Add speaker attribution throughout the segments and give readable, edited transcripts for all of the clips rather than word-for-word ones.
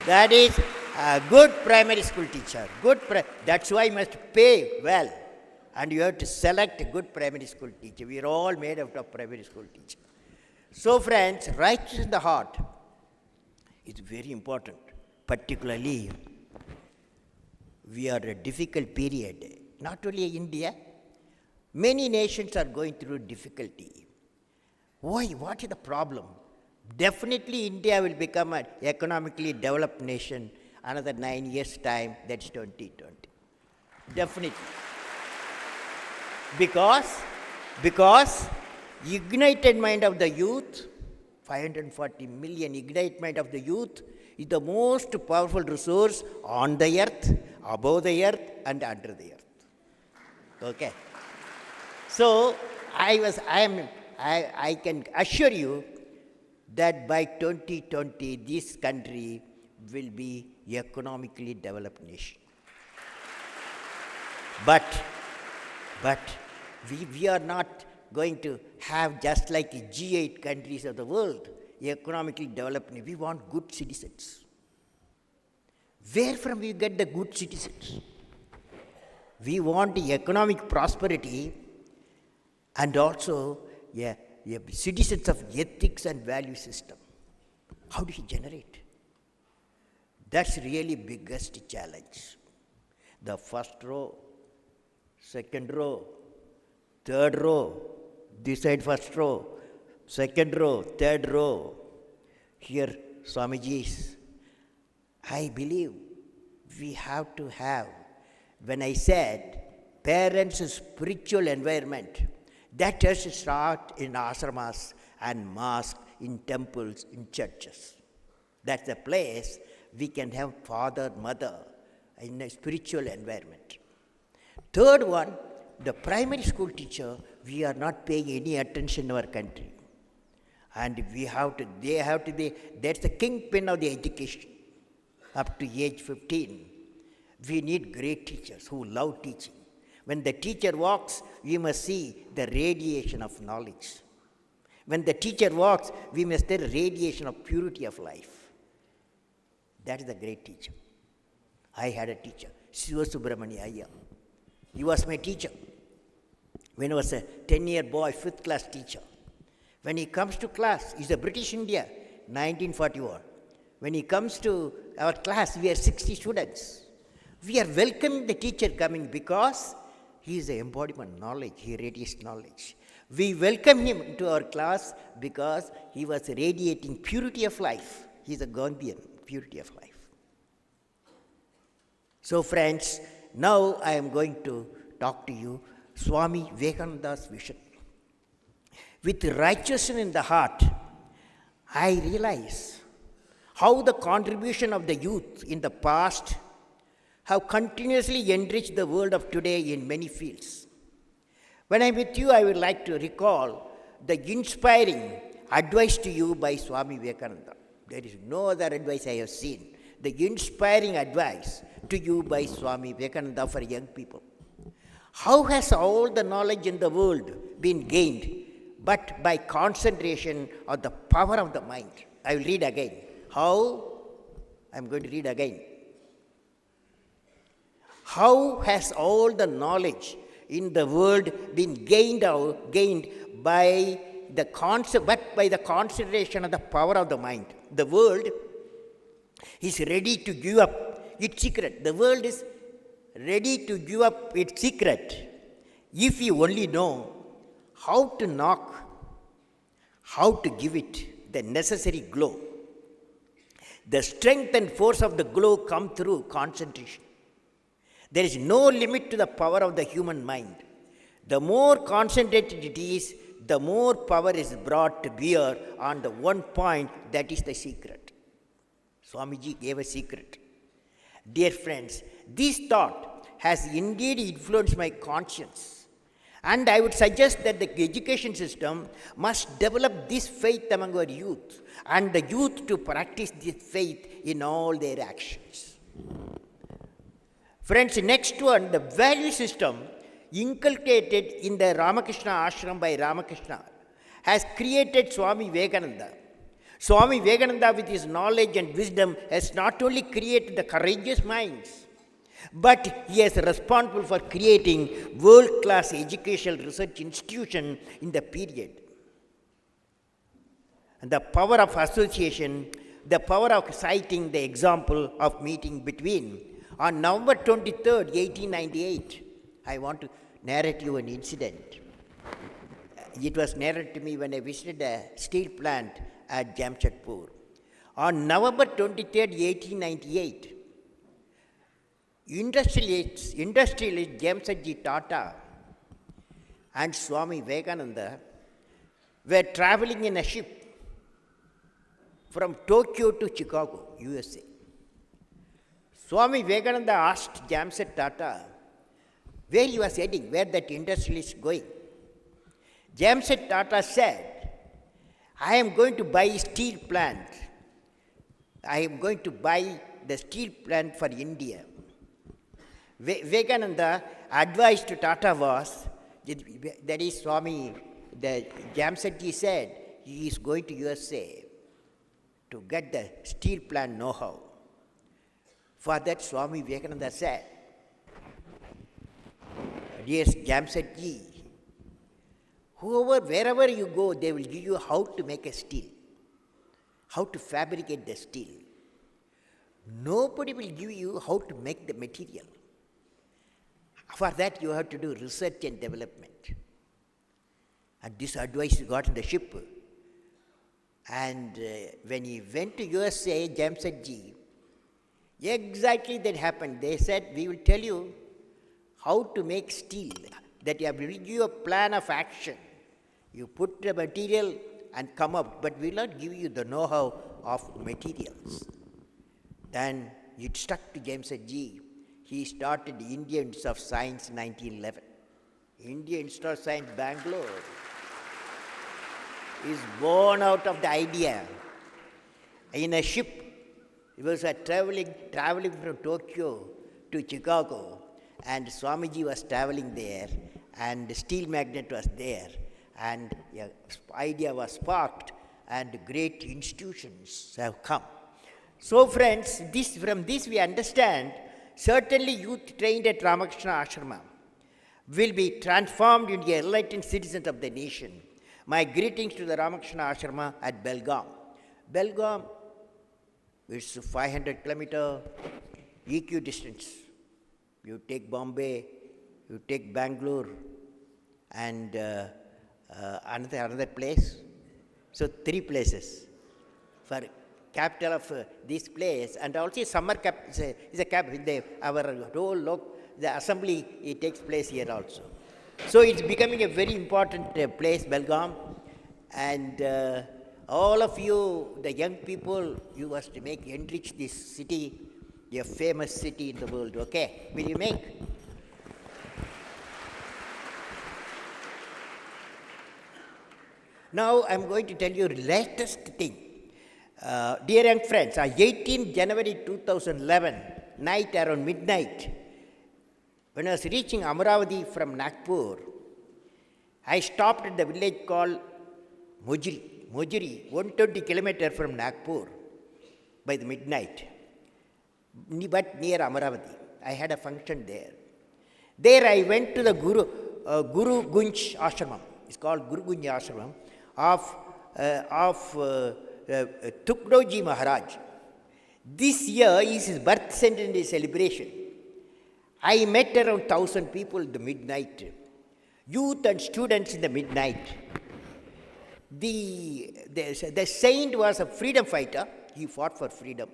Speaker 1: That is a good primary school teacher. That's why you must pay well. And you have to select a good primary school teacher. We are all made out of primary school teachers. So friends, righteousness in the heart is very important. Particularly, we are a difficult period. Not only India, many nations are going through difficulty. Why? What is the problem? Definitely India will become an economically developed nation another 9 years' time, that's 2020. Definitely. Because ignited mind of the youth, 540 million ignited mind of the youth is the most powerful resource on the earth, above the earth and under the earth. Okay. So I can assure you that by 2020 this country will be economically developed nation. But we are not going to have just like G8 countries of the world, economically developed. We want good citizens. Where from we get the good citizens? We want economic prosperity and also citizens of ethics and value system. How do you generate? That's really biggest challenge. The first row, second row, third row, this side first row, second row, third row. Here, Swamiji's, I believe we have to have, when I said parents' spiritual environment, that has to start in ashramas and mosques, in temples, in churches. That's the place we can have father, mother in a spiritual environment. Third one, the primary school teacher, we are not paying any attention in our country. And they have to be, that's the kingpin of the education. Up to age 15, we need great teachers who love teaching. When the teacher walks, we must see the radiation of knowledge. When the teacher walks, we must see the radiation of purity of life. That is the great teacher. I had a teacher, Siva Subramani Iyer. He was my teacher. When I was a 10-year boy, 5th class teacher. When he comes to class, he's a British India, 1941. When he comes to our class, we are 60 students. We are welcoming the teacher coming because he is the embodiment of knowledge. He radiates knowledge. We welcome him to our class because he was radiating purity of life. He is a Gandhian, purity of life. So friends, now I am going to talk to you Swami Vivekananda's vision. With righteousness in the heart, I realize how the contribution of the youth in the past have continuously enriched the world of today in many fields. When I'm with you, I would like to recall the inspiring advice to you by Swami Vivekananda. There is no other advice I have seen. The inspiring advice to you by Swami Vivekananda for young people. How has all the knowledge in the world been gained but by concentration of the power of the mind? I will read again. How? I'm going to read again. How has all the knowledge in the world been gained by the concentration of the power of the mind? The world is ready to give up its secret. The world is ready to give up its secret if you only know how to knock, how to give it the necessary glow. The strength and force of the glow come through concentration. There is no limit to the power of the human mind. The more concentrated it is, the more power is brought to bear on the one point that is the secret. Swamiji gave a secret. Dear friends, this thought has indeed influenced my conscience. And I would suggest that the education system must develop this faith among our youth and the youth to practice this faith in all their actions. Friends, next one, the value system inculcated in the Ramakrishna ashram by Ramakrishna has created Swami Vivekananda Swami Vivekananda, with his knowledge and wisdom, has not only created the courageous minds, but he is responsible for creating world-class educational research institution in the period. And the power of association, the power of citing the example of meeting between. On November 23rd, 1898, I want to narrate you an incident. It was narrated to me when I visited a steel plant at Jamshedpur. On November 23rd, 1898, industrialist Jamsetji Tata and Swami Vivekananda were traveling in a ship from Tokyo to Chicago, USA. Swami Vivekananda asked Jamset Tata where he was heading, where that industrialist going. Jamset Tata said, I am going to buy a steel plant. I am going to buy the steel plant for India. Vivekananda advice to Tata was, that is Swami, the Jamsetji said, he is going to USA to get the steel plant know-how. For that, Swami Vivekananda said, dear Jamsetji, wherever you go, they will give you how to make a steel, how to fabricate the steel. Nobody will give you how to make the material. For that, you have to do research and development. And this advice he got in the ship. And when he went to USA, Jamsetji, exactly that happened. They said, we will tell you how to make steel, that you have to give you a plan of action. You put the material and come up, but we will not give you the know-how of materials. Then it stuck to Jamsetji. He started Indian Institute of Science in 1911. Indian Institute of Science, Bangalore, is born out of the idea. In a ship, he was traveling from Tokyo to Chicago, and Swamiji was traveling there, and the steel magnet was there, and the idea was sparked, and great institutions have come. So friends, from this we understand, certainly youth trained at Ramakrishna Ashrama will be transformed into enlightened citizens of the nation. My greetings to the Ramakrishna Ashrama at Belgaum. Belgaum is 500 kilometer EQ distance. You take Bombay, you take Bangalore, and another place. So 3 places for capital of this place, and also summer cap is a cap. Our whole the assembly it takes place here also. So it's becoming a very important place, Belgaum, and all of you, the young people, you must enrich this city, a famous city in the world. Okay, will you make? Now I'm going to tell you the latest thing. Dear young friends, on 18 January 2011, night around midnight, when I was reaching Amaravati from Nagpur, I stopped at the village called Mojiri, 120 kilometers from Nagpur by the midnight, but near Amaravati. I had a function there. There I went to the Guru Gunj Ashramam. It's called Guru Gunj Ashramam of Tukdoji Maharaj. This year is his birth centenary celebration. I met around 1,000 people in the midnight, youth and students in the midnight. The saint was a freedom fighter. He fought for freedom.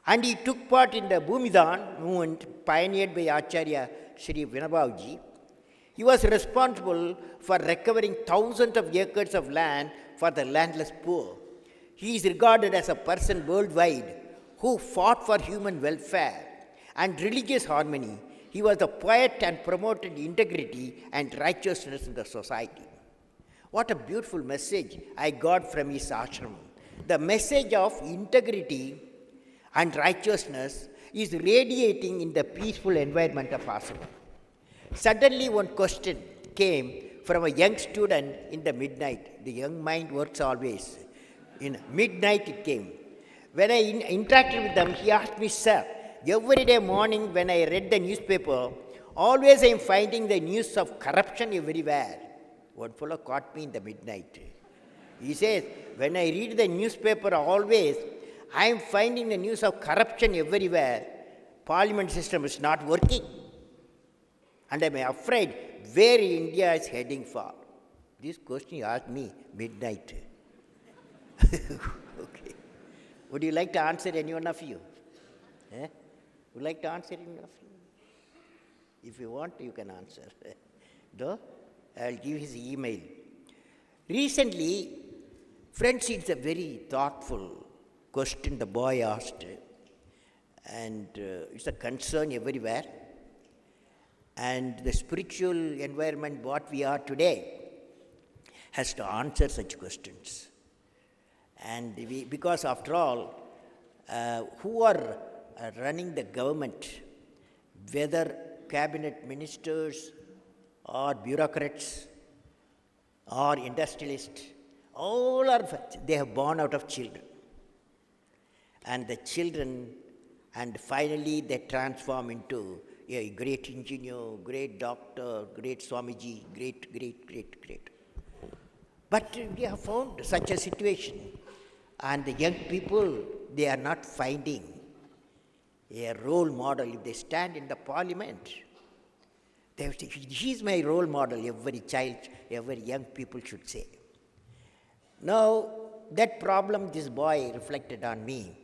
Speaker 1: And he took part in the Bhumidan movement pioneered by Acharya Sri Vinabhavji. He was responsible for recovering thousands of acres of land for the landless poor. He is regarded as a person worldwide who fought for human welfare and religious harmony. He was a poet and promoted integrity and righteousness in the society. What a beautiful message I got from his ashram. The message of integrity and righteousness is radiating in the peaceful environment of ashram. Suddenly one question came from a young student in the midnight. The young mind works always. In midnight it came. When I interacted with them, he asked me, sir, every day morning when I read the newspaper, always I am finding the news of corruption everywhere. One fellow caught me in the midnight. He says, when I read the newspaper always, I am finding the news of corruption everywhere. Parliament system is not working. And I am afraid where India is heading for. This question he asked me midnight. Okay. Would you like to answer any one of you? Eh? Would you like to answer any one of you? If you want, you can answer. Though, I'll give his email. Recently, friends, it's a very thoughtful question the boy asked. And it's a concern everywhere. And the spiritual environment, what we are today, has to answer such questions. And because after all, who are running the government, whether cabinet ministers or bureaucrats or industrialists, all are, they have born out of children. And the children, and finally they transform into a great engineer, great doctor, great Swamiji, great. But we have found such a situation. And the young people, they are not finding a role model. If they stand in the parliament, they have to say, he is my role model, every child, every young people should say. Now, that problem this boy reflected on me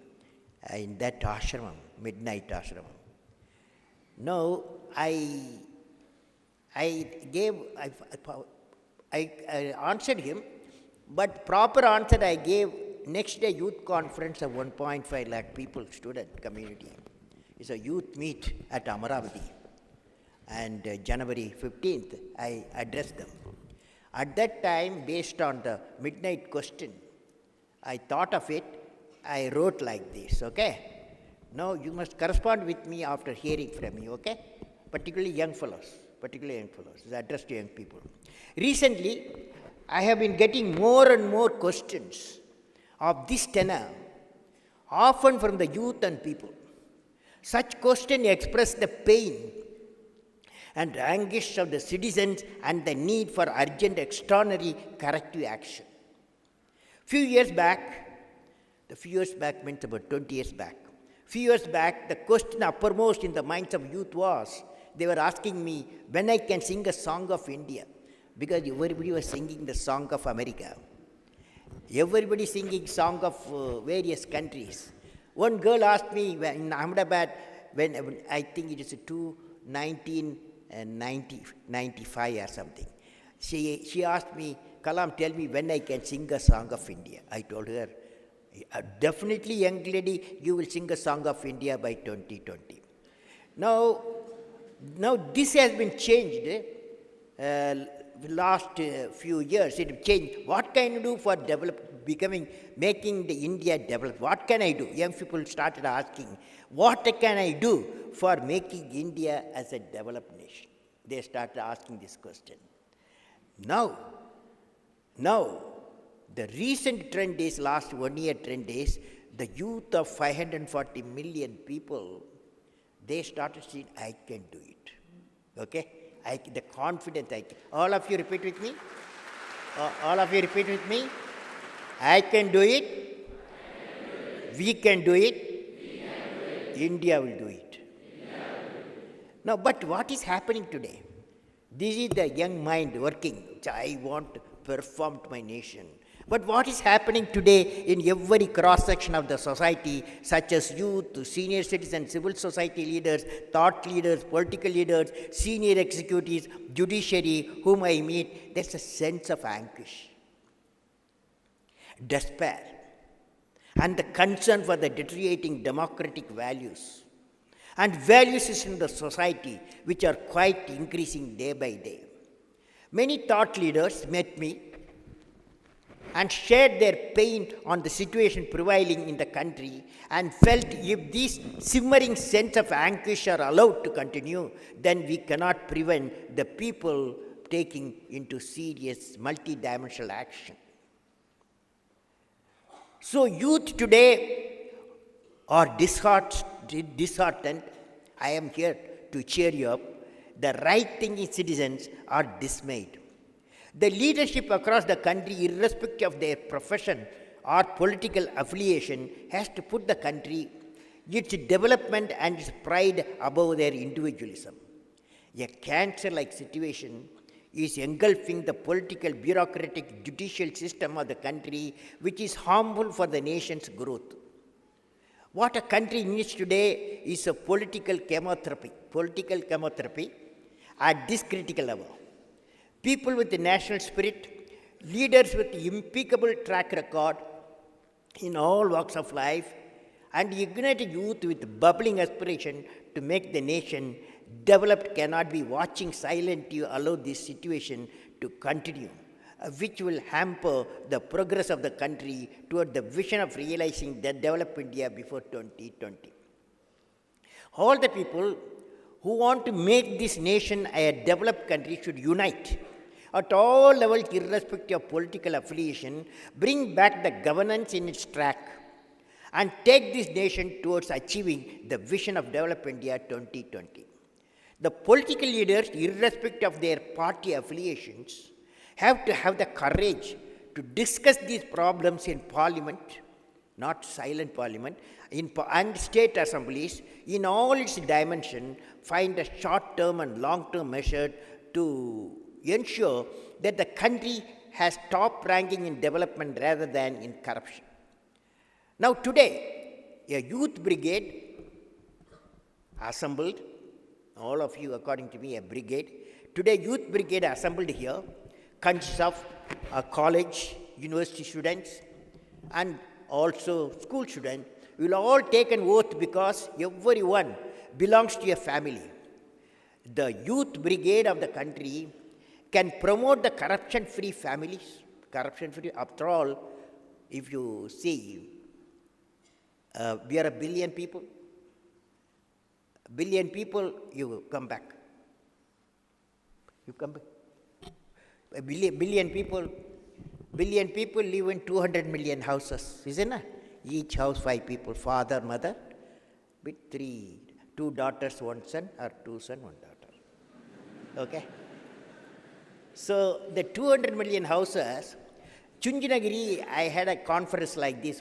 Speaker 1: in that ashramam, midnight ashramam. Now, I answered him, but proper answer I gave next day youth conference of 1.5 lakh people, student community. It's a youth meet at Amaravati. And January 15th, I addressed them. At that time, based on the midnight question, I thought of it, I wrote like this, okay? Now, you must correspond with me after hearing from me, okay? Particularly young fellows. It's addressed to young people. Recently, I have been getting more and more questions of this tenor, often from the youth and people. Such questions express the pain and anguish of the citizens and the need for urgent extraordinary corrective action. Few years back means about 20 years back, the question uppermost in the minds of youth was, they were asking me when I can sing a song of India, because everybody was singing the song of America. Everybody singing song of various countries. One girl asked me in Ahmedabad, when I think it is 1995 or something. She asked me, Kalam, tell me when I can sing a song of India. I told her, definitely, young lady, you will sing a song of India by 2020. Now this has been changed. Last few years, it changed. What can you do for making the India develop? What can I do? Young people started asking, what can I do for making India as a developed nation? They started asking this question. Now, the recent trend is, last 1 year trend is, the youth of 540 million people, they started saying, I can do it. Okay? The confidence I can. All of you repeat with me. All of you repeat with me. I can do it. We can do it. India will do it. Now, but what is happening today? This is the young mind working. I want to perform to my nation. But what is happening today in every cross-section of the society, such as youth, senior citizens, civil society leaders, thought leaders, political leaders, senior executives, judiciary, whom I meet, there's a sense of anguish, despair, and the concern for the deteriorating democratic values and values in the society, which are quite increasing day by day. Many thought leaders met me and shared their pain on the situation prevailing in the country, and felt if this simmering sense of anguish are allowed to continue, then we cannot prevent the people taking into serious multidimensional action. So youth today are disheartened. I am here to cheer you up. The right-thinking citizens are dismayed. The leadership across the country, irrespective of their profession or political affiliation, has to put the country, its development and its pride above their individualism. A cancer-like situation is engulfing the political, bureaucratic, judicial system of the country, which is harmful for the nation's growth. What a country needs today is a political chemotherapy at this critical level. People with the national spirit, leaders with impeccable track record in all walks of life, and ignited youth with bubbling aspiration to make the nation developed cannot be watching silently allow this situation to continue, which will hamper the progress of the country toward the vision of realizing the developed India before 2020. All the people who want to make this nation a developed country should unite at all levels, irrespective of political affiliation, bring back the governance in its track, and take this nation towards achieving the vision of Developed India 2020. The political leaders, irrespective of their party affiliations, have to have the courage to discuss these problems in Parliament, not silent Parliament, and state assemblies in all its dimensions, find a short-term and long-term measure to ensure that the country has top ranking in development rather than in corruption. Now today, a youth brigade assembled, all of you according to me a brigade, today youth brigade assembled here consists of college, university students and also school students. We will all take an oath because everyone belongs to a family. The youth brigade of the country can promote the corruption-free families, corruption-free, after all, if you see, we are a billion people. Billion people, you come back. You come back. A billion people live in 200 million houses, isn't it? Each house 5 people, father, mother, with 2 daughters, 1 son, or 2 sons, 1 daughter. Okay? So the 200 million houses, Chunjanagiri, I had a conference like this,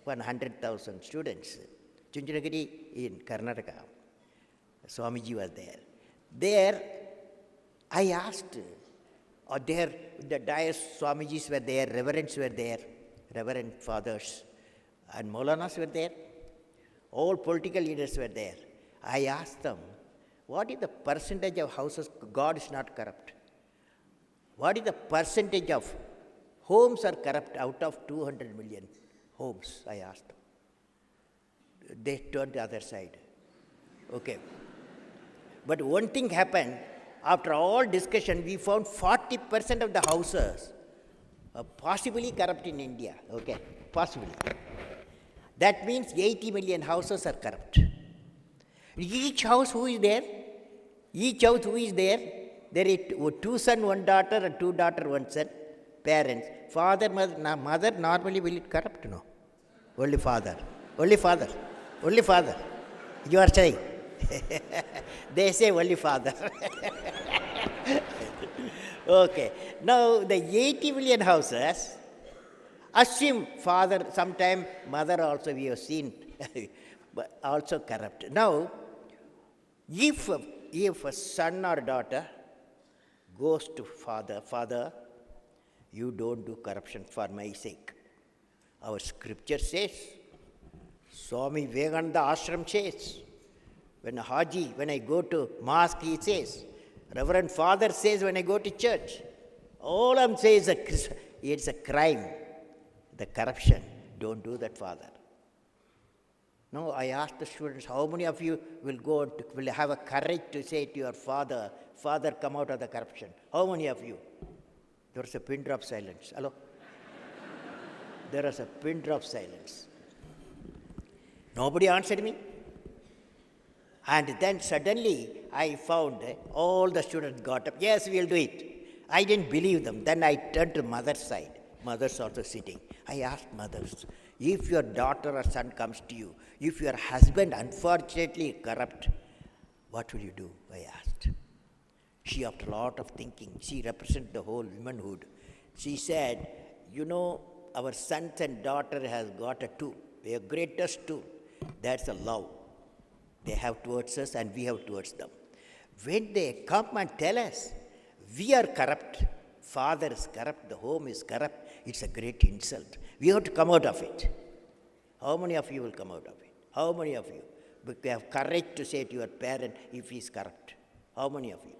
Speaker 1: 100,000 students. Chunjanagiri in Karnataka. Swamiji was there. There, I asked, the dais, Swamijis were there, reverends were there, reverend fathers, and Maulanas were there. All political leaders were there. I asked them, what is the percentage of houses God is not corrupt? What is the percentage of homes are corrupt out of 200 million homes? I asked them. They turned the other side. Okay. But one thing happened, after all discussion, we found 40% of the houses are possibly corrupt in India. Okay, possibly. That means 80 million houses are corrupt. Each house who is there? Each house who is there? There is 2 sons, 1 daughter, and 2 daughters, 1 son. Parents. Father, mother normally will it corrupt? No. Only father. Only father. Only father. You are saying. They say only father. Okay. Now, the 80 million houses, assume father, sometime mother also we have seen, but also corrupt. Now, if a son or daughter goes to father, you don't do corruption for my sake. Our scripture says, Swami Vivekananda Ashram says, when I go to mosque, he says, Reverend Father says when I go to church, all I'm saying is it's a crime, the corruption. Don't do that, Father. No, I asked the students, how many of you will have a courage to say to your father, Father, come out of the corruption? How many of you? There was a pin drop silence. Hello? There was a pin drop silence. Nobody answered me. And then suddenly I found all the students got up. Yes, we'll do it. I didn't believe them. Then I turned to mother's side. Mother's also sitting. I asked mothers, if your daughter or son comes to you, if your husband unfortunately corrupt, what will you do? I asked. She, after a lot of thinking, she represents the whole womanhood. She said, you know, our sons and daughter has got a tool, a greatest tool. That's a love they have towards us and we have towards them. When they come and tell us, we are corrupt, father is corrupt, the home is corrupt, it's a great insult. We have to come out of it. How many of you will come out of it? How many of you? But you have courage to say to your parent if he is corrupt. How many of you?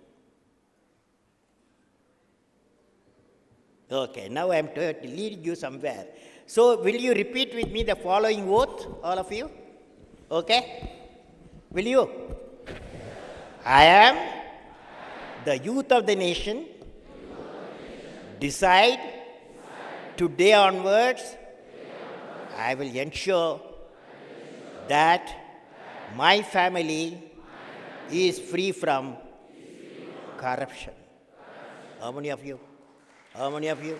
Speaker 1: Okay, now I am leading you somewhere. So, will you repeat with me the following oath, all of you? Okay? Will you? I am the youth of the nation. Decide today onwards, I will ensure that my family is free from corruption. How many of you? How many of you?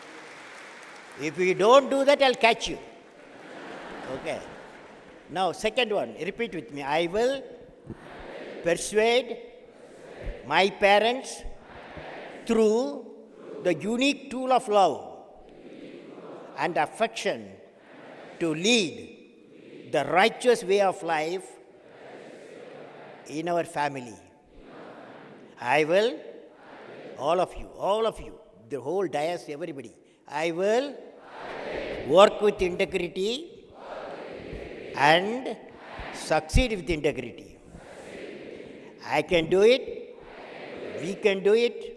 Speaker 1: If you don't do that, I'll catch you. Okay. Now, second one, repeat with me. I will persuade my parents through the unique tool of love and affection to lead the righteous way of life in our family. I will, all of you, the whole dais, everybody, I will work with integrity and succeed with integrity. I can do it, we can do it,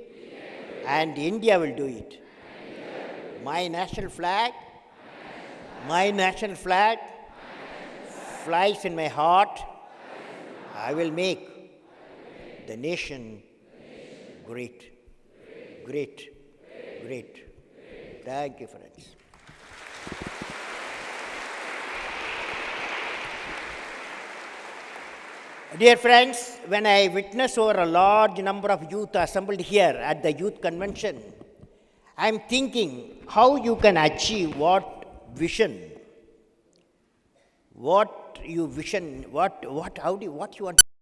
Speaker 1: and India will do it. My national flag flies in my heart. I will make the nation great. Great. Thank you, friends. Dear friends, when I witness over a large number of youth assembled here at the youth convention, I am thinking how you can achieve what vision, what you want